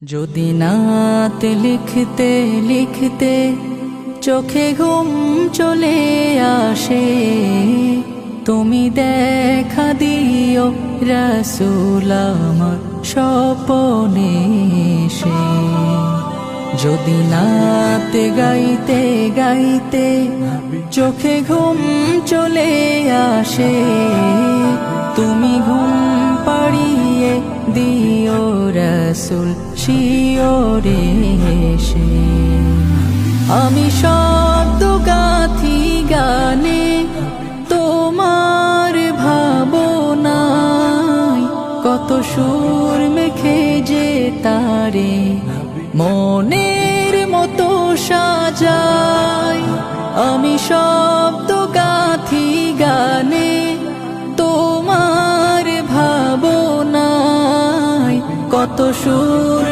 যদি নাত লিখতে লিখতে চোখে ঘুম চলে আসে, তুমি দেখা দিও রাসূল আমার স্বপনে এসে। যদি নাত গাইতে গাইতে চোখে ঘুম চলে আসে, তুমি ঘুম পাড়িয়ে দিও রাসূল শিওরে এসে। আমি শব্দ গাথি গানে তোমার ভাবনায়, কত সুর মেখে যে তারে মনের মতো সাজাই। আমি শব্দ গাথি গানে তোমার ভাবনায়, কত সুর